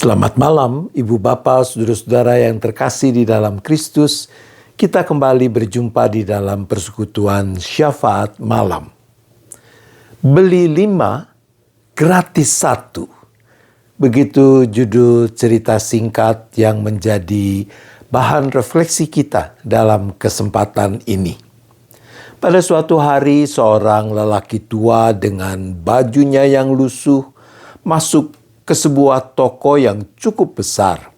Selamat malam, Ibu Bapa, Saudara-saudara yang terkasih di dalam Kristus. Kita kembali berjumpa di dalam persekutuan syafaat malam. Beli 5, gratis 1. Begitu judul cerita singkat yang menjadi bahan refleksi kita dalam kesempatan ini. Pada suatu hari, seorang lelaki tua dengan bajunya yang lusuh masuk ke sebuah toko yang cukup besar.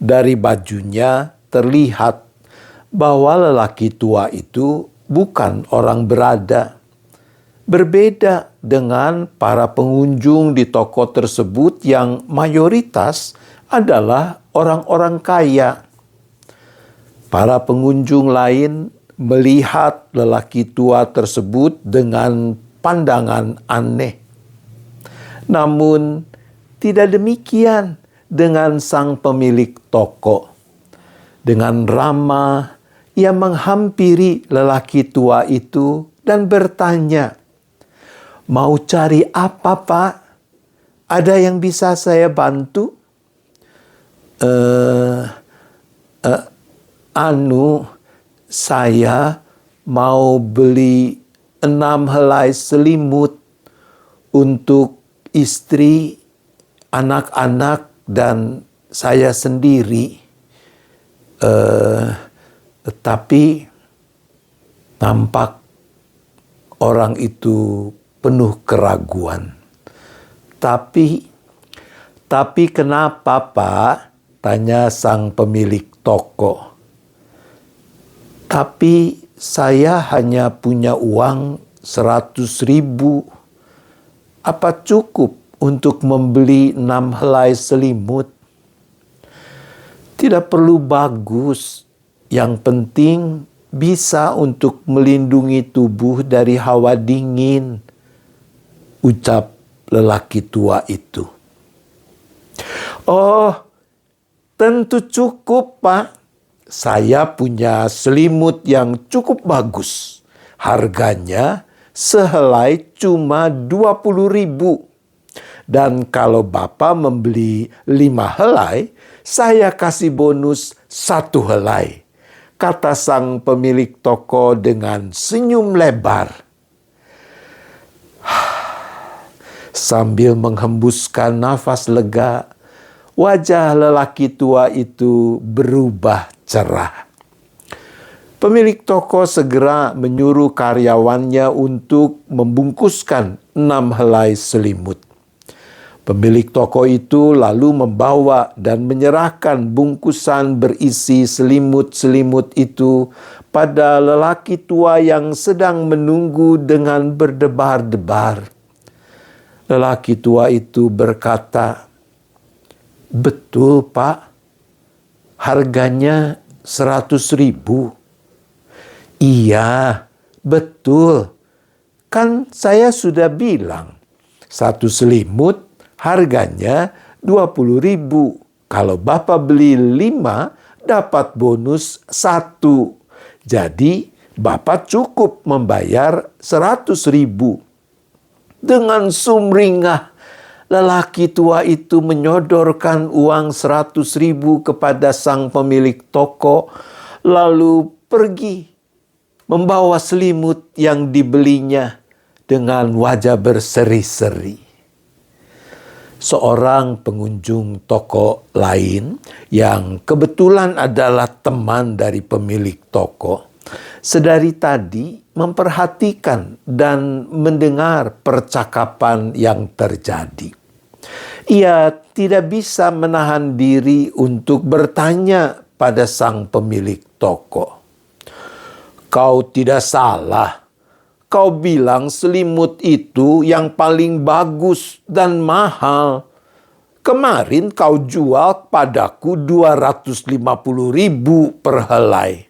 Dari bajunya terlihat bahwa lelaki tua itu bukan orang berada. Berbeda dengan para pengunjung di toko tersebut yang mayoritas adalah orang-orang kaya. Para pengunjung lain melihat lelaki tua tersebut dengan pandangan aneh. Namun, tidak demikian dengan sang pemilik toko. Dengan ramah, ia menghampiri lelaki tua itu dan bertanya, "Mau cari apa, Pak? Ada yang bisa saya bantu?" Saya mau beli 6 helai selimut untuk istri, anak-anak, dan saya sendiri. Tetapi tampak orang itu penuh keraguan. Tapi kenapa, Pak? Tanya sang pemilik toko. Tapi saya hanya punya uang 100.000. Apa cukup untuk membeli 6 helai selimut? Tidak perlu bagus, yang penting bisa untuk melindungi tubuh dari hawa dingin, ucap lelaki tua itu. "Oh, tentu cukup, Pak. Saya punya selimut yang cukup bagus. Harganya sehelai cuma 20.000. Dan kalau Bapak membeli 5 helai, saya kasih bonus 1 helai," kata sang pemilik toko dengan senyum lebar. Sambil menghembuskan nafas lega, wajah lelaki tua itu berubah cerah. Pemilik toko segera menyuruh karyawannya untuk membungkuskan 6 helai selimut. Pemilik toko itu lalu membawa dan menyerahkan bungkusan berisi selimut-selimut itu pada lelaki tua yang sedang menunggu dengan berdebar-debar. Lelaki tua itu berkata, "Betul, Pak. Harganya 100.000. "Iya, betul. Kan saya sudah bilang, 1 selimut harganya 20.000. Kalau Bapak beli 5, dapat bonus 1. Jadi, Bapak cukup membayar 100.000. Dengan sumringah, lelaki tua itu menyodorkan uang 100.000 kepada sang pemilik toko, lalu pergi membawa selimut yang dibelinya dengan wajah berseri-seri. Seorang pengunjung toko lain yang kebetulan adalah teman dari pemilik toko, sedari tadi memperhatikan dan mendengar percakapan yang terjadi. Ia tidak bisa menahan diri untuk bertanya pada sang pemilik toko, "Kau tidak salah. Kau bilang selimut itu yang paling bagus dan mahal. Kemarin kau jual padaku 250.000 per helai.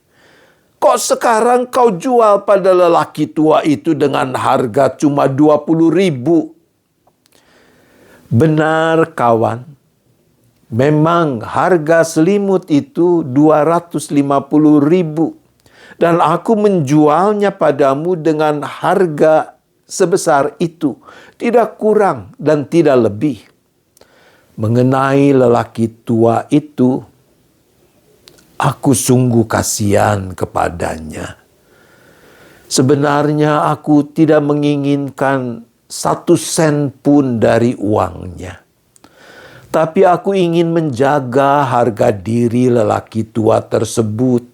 Kok sekarang kau jual pada lelaki tua itu dengan harga cuma 20.000? "Benar, kawan. Memang harga selimut itu 250.000. Dan aku menjualnya padamu dengan harga sebesar itu, tidak kurang dan tidak lebih. mengenai lelaki tua itu, aku sungguh kasihan kepadanya. Sebenarnya aku tidak menginginkan 1 sen pun dari uangnya. Tapi aku ingin menjaga harga diri lelaki tua tersebut,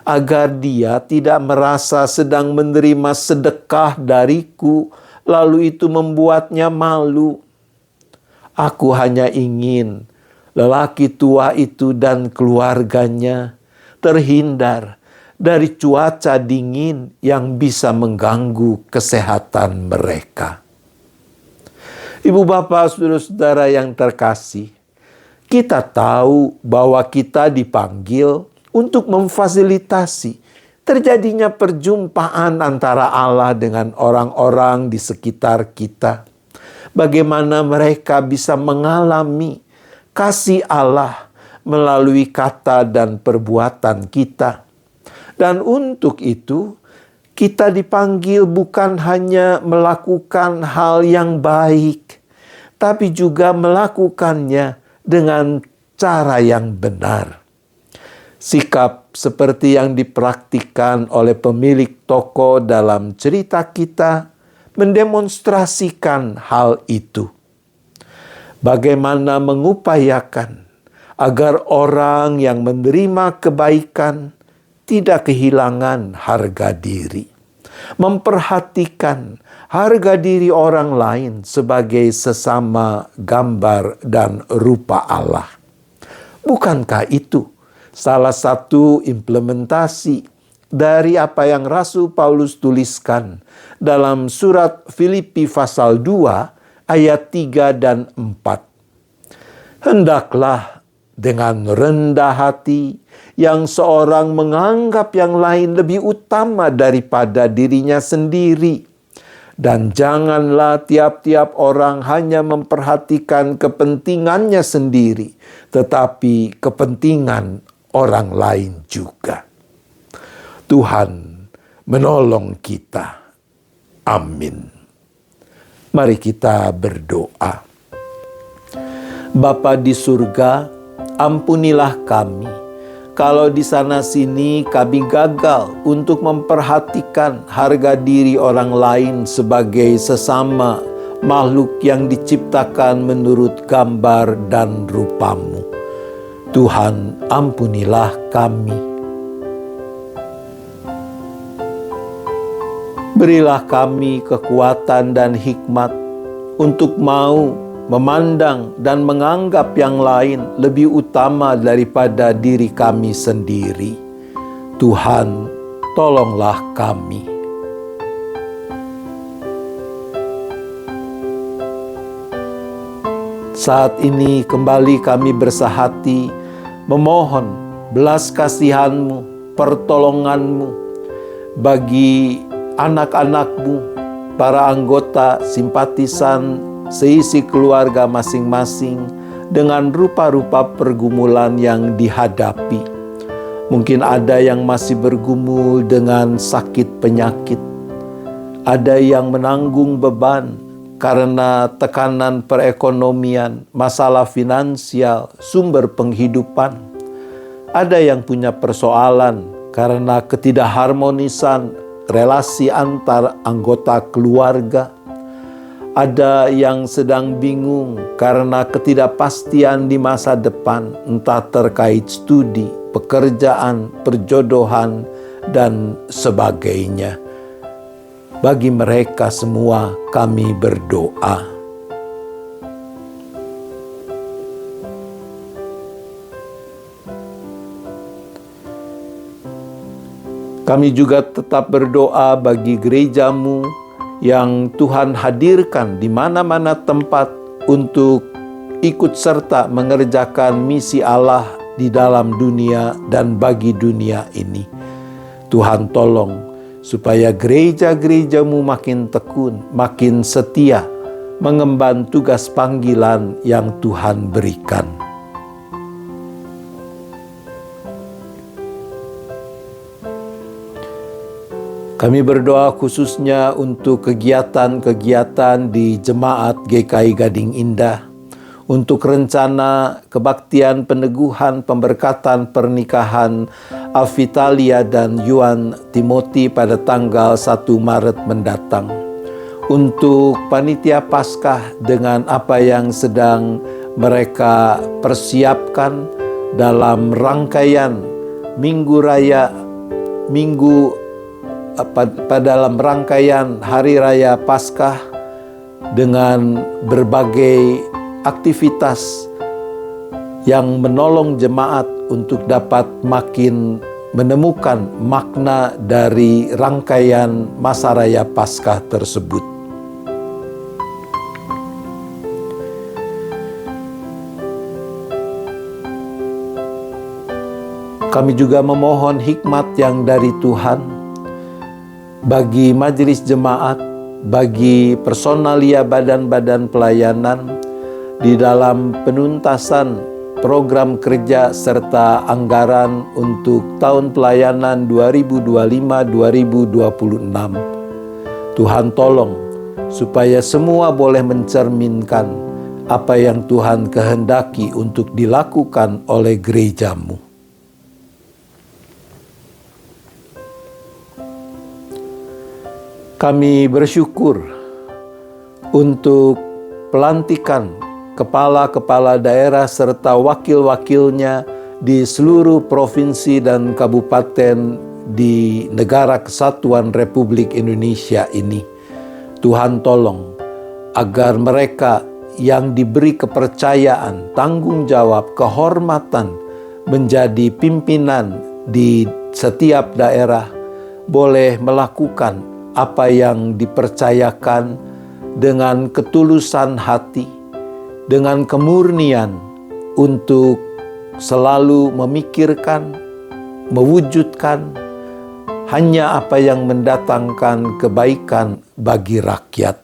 agar dia tidak merasa sedang menerima sedekah dariku, lalu itu membuatnya malu. Aku hanya ingin lelaki tua itu dan keluarganya terhindar dari cuaca dingin yang bisa mengganggu kesehatan mereka. Ibu bapak, saudara-saudara yang terkasih, kita tahu bahwa kita dipanggil untuk memfasilitasi terjadinya perjumpaan antara Allah dengan orang-orang di sekitar kita. Bagaimana mereka bisa mengalami kasih Allah melalui kata dan perbuatan kita. Dan untuk itu, kita dipanggil bukan hanya melakukan hal yang baik, tapi juga melakukannya dengan cara yang benar. Sikap seperti yang dipraktikkan oleh pemilik toko dalam cerita kita mendemonstrasikan hal itu. Bagaimana mengupayakan agar orang yang menerima kebaikan tidak kehilangan harga diri. Memperhatikan harga diri orang lain sebagai sesama gambar dan rupa Allah. Bukankah itu salah satu implementasi dari apa yang Rasul Paulus tuliskan dalam surat Filipi pasal 2 ayat 3 dan 4. Hendaklah dengan rendah hati yang seorang menganggap yang lain lebih utama daripada dirinya sendiri. Dan janganlah tiap-tiap orang hanya memperhatikan kepentingannya sendiri, tetapi kepentingan orang lain juga. Tuhan menolong kita. Amin. Mari kita berdoa. Bapa di surga, ampunilah kami kalau di sana-sini kami gagal untuk memperhatikan harga diri orang lain sebagai sesama makhluk yang diciptakan menurut gambar dan rupa-Mu. Tuhan, ampunilah kami. Berilah kami kekuatan dan hikmat untuk mau memandang dan menganggap yang lain lebih utama daripada diri kami sendiri. Tuhan, tolonglah kami. Saat ini kembali kami bersahati memohon belas kasihan-Mu, pertolongan-Mu bagi anak-anak-Mu, para anggota simpatisan seisi keluarga masing-masing dengan rupa-rupa pergumulan yang dihadapi. Mungkin ada yang masih bergumul dengan sakit penyakit. Ada yang menanggung beban karena tekanan perekonomian, masalah finansial, sumber penghidupan. Ada yang punya persoalan karena ketidakharmonisan relasi antar anggota keluarga. Ada yang sedang bingung karena ketidakpastian di masa depan, entah terkait studi, pekerjaan, perjodohan, dan sebagainya. Bagi mereka semua kami berdoa. Kami juga tetap berdoa bagi gereja-Mu yang Tuhan hadirkan di mana-mana tempat untuk ikut serta mengerjakan misi Allah di dalam dunia dan bagi dunia ini. Tuhan tolong supaya gereja-gereja-Mu makin tekun, makin setia mengemban tugas panggilan yang Tuhan berikan. Kami berdoa khususnya untuk kegiatan-kegiatan di Jemaat GKI Gading Indah, untuk rencana kebaktian peneguhan pemberkatan pernikahan Avitalia dan Yuan Timothy pada tanggal 1 Maret mendatang. Untuk panitia Paskah dengan apa yang sedang mereka persiapkan dalam rangkaian dalam rangkaian Hari Raya Paskah dengan berbagai aktivitas yang menolong jemaat untuk dapat makin menemukan makna dari rangkaian masa raya Paskah tersebut. Kami juga memohon hikmat yang dari Tuhan bagi majelis jemaat, bagi personalia badan-badan pelayanan di dalam penuntasan program kerja serta anggaran untuk tahun pelayanan 2025-2026. Tuhan tolong supaya semua boleh mencerminkan apa yang Tuhan kehendaki untuk dilakukan oleh gereja-Mu. Kami bersyukur untuk pelantikan kepala-kepala daerah serta wakil-wakilnya di seluruh provinsi dan kabupaten di Negara Kesatuan Republik Indonesia ini. Tuhan tolong agar mereka yang diberi kepercayaan, tanggung jawab, kehormatan menjadi pimpinan di setiap daerah boleh melakukan apa yang dipercayakan dengan ketulusan hati, dengan kemurnian untuk selalu memikirkan, mewujudkan hanya apa yang mendatangkan kebaikan bagi rakyat.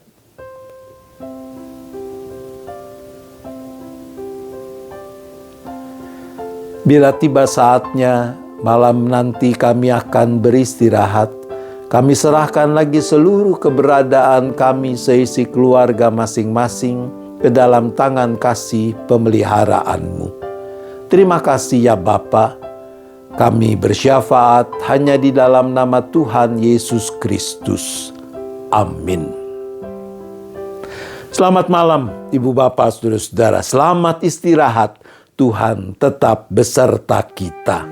Bila tiba saatnya, malam nanti kami akan beristirahat. Kami serahkan lagi seluruh keberadaan kami seisi keluarga masing-masing ke dalam tangan kasih pemeliharaan-Mu. Terima kasih ya Bapa. Kami bersyafaat hanya di dalam nama Tuhan Yesus Kristus. Amin. Selamat malam Ibu Bapak Saudara-saudara. Selamat istirahat. Tuhan tetap beserta kita.